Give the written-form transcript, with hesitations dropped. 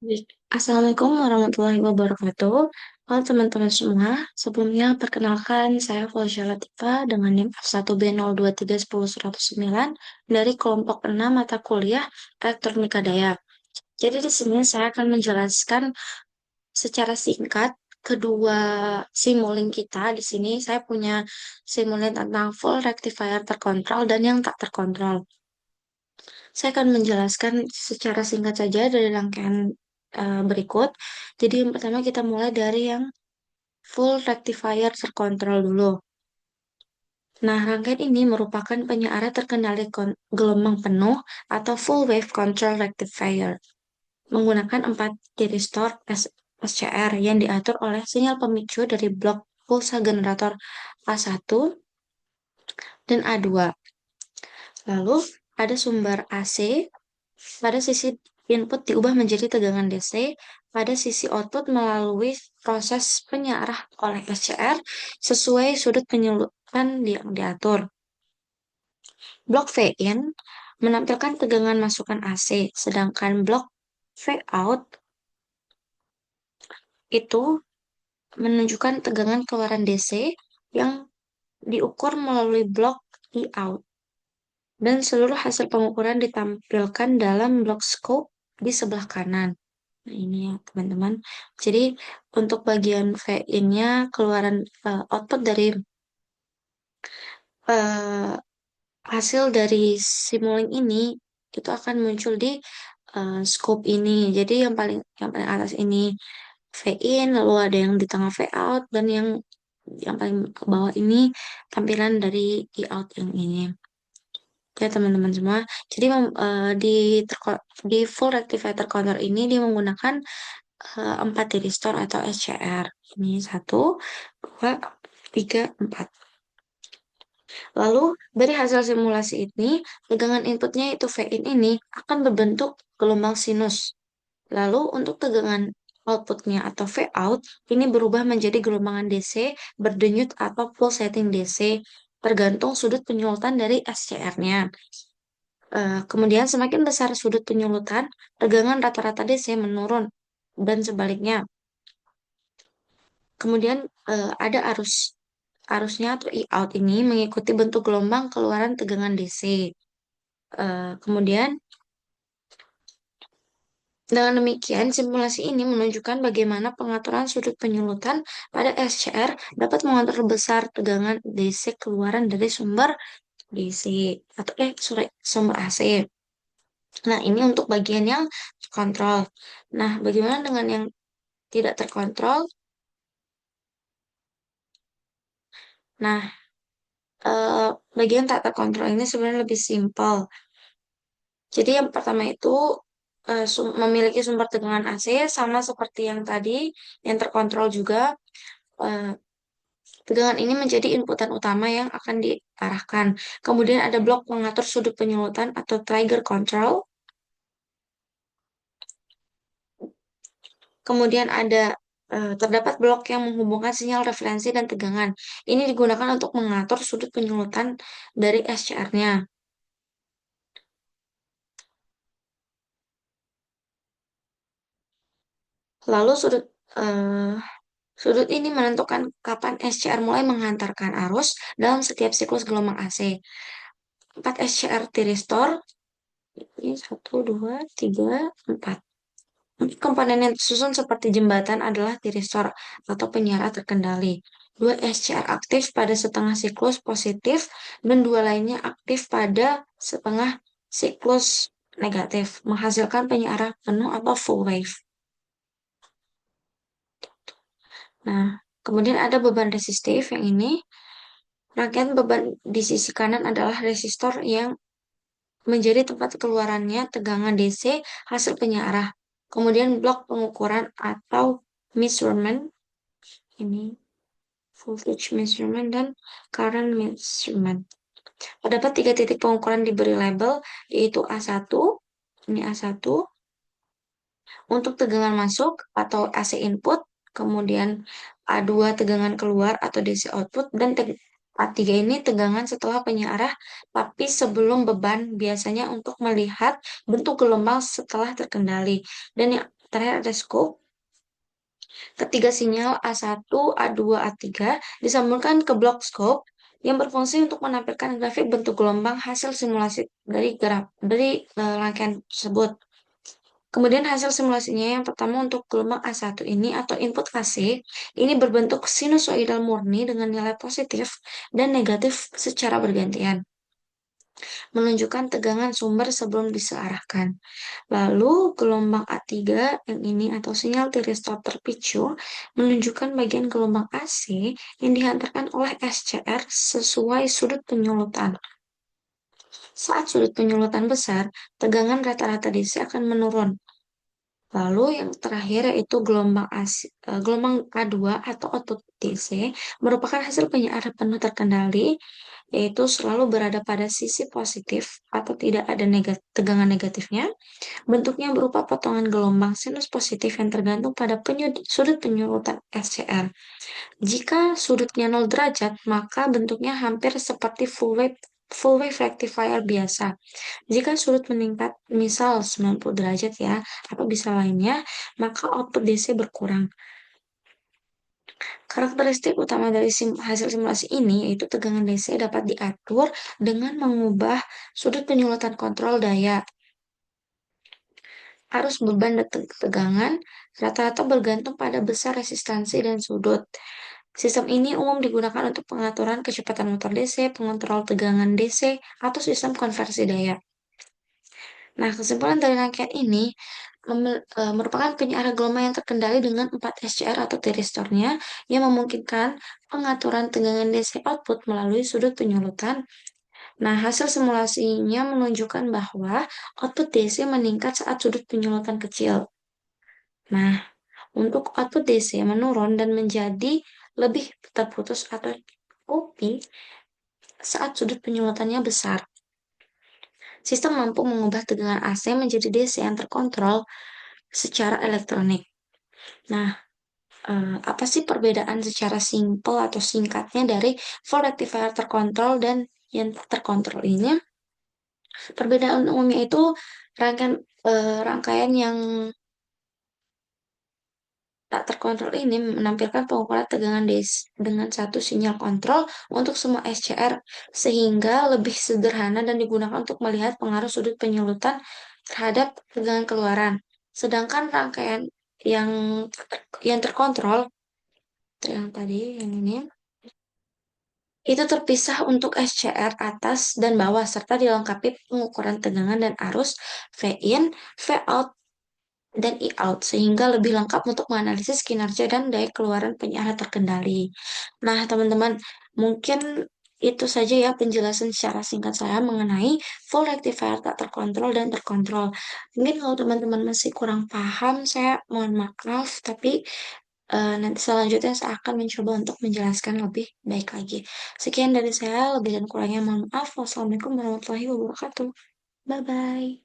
Baik. Assalamualaikum warahmatullahi wabarakatuh. Halo teman-teman semua, sebelumnya perkenalkan saya Fauzia Latifah dengan NIM F1B02310109 dari kelompok 6 mata kuliah Elektronika Daya. Jadi di sini saya akan menjelaskan secara singkat kedua simulink kita. Di sini saya punya simulink tentang full rectifier terkontrol dan yang tak terkontrol. Saya akan menjelaskan secara singkat saja dari rangkaian berikut. Jadi yang pertama kita mulai dari yang full rectifier terkontrol dulu. Nah, rangkaian ini merupakan penyiaran terkendali gelombang penuh atau full wave control rectifier menggunakan 4 thyristor SCR yang diatur oleh sinyal pemicu dari blok pulsa generator A1 dan A2. Lalu ada sumber AC. Pada sisi input diubah menjadi tegangan DC, pada sisi output melalui proses penyarah oleh SCR sesuai sudut penyulutan yang diatur. Blok V-in menampilkan tegangan masukan AC, sedangkan blok V-out itu menunjukkan tegangan keluaran DC yang diukur melalui blok E-out. Dan seluruh hasil pengukuran ditampilkan dalam blok scope di sebelah kanan. Nah, ini ya, teman-teman. Jadi, untuk bagian VIN-nya, keluaran output dari eh, hasil dari Simulink ini itu akan muncul di scope ini. Jadi, yang paling atas ini VIN, lalu ada yang di tengah V-out, dan yang paling ke bawah ini tampilan dari E-out yang ini. Ya, teman-teman semua. Jadi, di full rectifier counter ini dia menggunakan 4 tiristor atau SCR. Ini satu, dua, tiga, empat. Lalu dari hasil simulasi ini, tegangan inputnya itu Vin ini akan berbentuk gelombang sinus. Lalu untuk tegangan outputnya atau V out ini berubah menjadi gelombangan DC berdenyut atau pulsating DC tergantung sudut penyulutan dari SCR-nya. Kemudian semakin besar sudut penyulutan, tegangan rata-rata DC menurun dan sebaliknya. Kemudian ada arusnya atau E-out ini mengikuti bentuk gelombang keluaran tegangan DC. Kemudian dengan demikian simulasi ini menunjukkan bagaimana pengaturan sudut penyulutan pada SCR dapat mengatur besar tegangan DC keluaran dari sumber DC atau sumber AC. Nah, ini untuk bagian yang terkontrol. Nah, bagaimana dengan yang tidak terkontrol? Nah, eh, bagian tak terkontrol ini sebenarnya lebih simpel. Jadi yang pertama itu memiliki sumber tegangan AC sama seperti yang tadi, yang terkontrol juga. eh, Tegangan ini menjadi inputan utama yang akan diarahkan. Kemudian ada blok pengatur sudut penyulutan atau trigger control. Kemudian terdapat blok yang menghubungkan sinyal referensi dan tegangan. Ini digunakan untuk mengatur sudut penyulutan dari SCR-nya. Lalu eh, sudut ini menentukan kapan SCR mulai menghantarkan arus dalam setiap siklus gelombang AC. 4 SCR tiristor, ini satu, dua, tiga, empat. Komponen yang tersusun seperti jembatan adalah tiristor atau penyiar terkendali. Dua SCR aktif pada setengah siklus positif dan dua lainnya aktif pada setengah siklus negatif, menghasilkan penyiaran penuh atau full wave. Nah, kemudian ada beban resistif yang ini. Rangkaian beban di sisi kanan adalah resistor yang menjadi tempat keluarannya tegangan DC hasil penyiarah. Kemudian blok pengukuran atau measurement ini voltage measurement dan current measurement. Terdapat tiga titik pengukuran diberi label yaitu A1, ini A1 untuk tegangan masuk atau AC input, kemudian A2 tegangan keluar atau DC output dan A3 ini tegangan setelah penyiarah tapi sebelum beban biasanya untuk melihat bentuk gelombang setelah terkendali. Dan yang terakhir ada scope. Ketiga sinyal A1, A2, A3 disambungkan ke blok scope yang berfungsi untuk menampilkan grafik bentuk gelombang hasil simulasi dari rangkaian tersebut. Kemudian hasil simulasinya yang pertama untuk gelombang A1 ini atau input AC ini berbentuk sinusoidal murni dengan nilai positif dan negatif secara bergantian, menunjukkan tegangan sumber sebelum disearahkan. Lalu gelombang A3 yang ini atau sinyal tiristor terpicu menunjukkan bagian gelombang AC yang dihantarkan oleh SCR sesuai sudut penyulutan. Saat sudut penyulutan besar, tegangan rata-rata DC akan menurun. Lalu yang terakhir yaitu gelombang A2 atau output DC merupakan hasil penyiaran penuh terkendali, yaitu selalu berada pada sisi positif atau tidak ada tegangan negatifnya. Bentuknya berupa potongan gelombang sinus positif yang tergantung pada sudut penyulutan SCR. Jika sudutnya 0 derajat, maka bentuknya hampir seperti full wave rectifier biasa. Jika sudut meningkat, misal 90 derajat ya, atau bisa lainnya, maka output DC berkurang. Karakteristik utama dari hasil simulasi ini yaitu tegangan DC dapat diatur dengan mengubah sudut penyulutan kontrol daya. Arus beban dan tegangan rata-rata bergantung pada besar resistansi dan sudut. Sistem ini umum digunakan untuk pengaturan kecepatan motor DC, pengontrol tegangan DC, atau sistem konversi daya. Nah, kesimpulan dari rangkaian ini merupakan penyiaran gelombang yang terkendali dengan 4 SCR atau tiristornya yang memungkinkan pengaturan tegangan DC output melalui sudut penyulutan. Nah, hasil simulasinya menunjukkan bahwa output DC meningkat saat sudut penyulutan kecil. Nah, untuk output DC menurun dan menjadi lebih terputus atau kopi saat sudut penyulutannya besar. Sistem mampu mengubah tegangan AC menjadi DC yang terkontrol secara elektronik. Nah, apa sih perbedaan secara simpel atau singkatnya dari full rectifier terkontrol dan yang terkontrol ini? Perbedaan umumnya itu rangkaian yang tak terkontrol ini menampilkan pengukuran tegangan dengan satu sinyal kontrol untuk semua SCR sehingga lebih sederhana dan digunakan untuk melihat pengaruh sudut penyulutan terhadap tegangan keluaran. Sedangkan rangkaian yang yang terkontrol yang tadi yang ini itu terpisah untuk SCR atas dan bawah serta dilengkapi pengukuran tegangan dan arus V-in, V-out dan e-out sehingga lebih lengkap untuk menganalisis kinerja dan daya keluaran penyiaran terkendali. Nah, teman-teman, mungkin itu saja ya penjelasan secara singkat saya mengenai full rectifier tak terkontrol dan terkontrol. Mungkin kalau teman-teman masih kurang paham, saya mohon maaf, tapi nanti selanjutnya saya akan mencoba untuk menjelaskan lebih baik lagi. Sekian dari saya, lebih dan kurangnya mohon maaf. Wassalamualaikum warahmatullahi wabarakatuh. Bye-bye.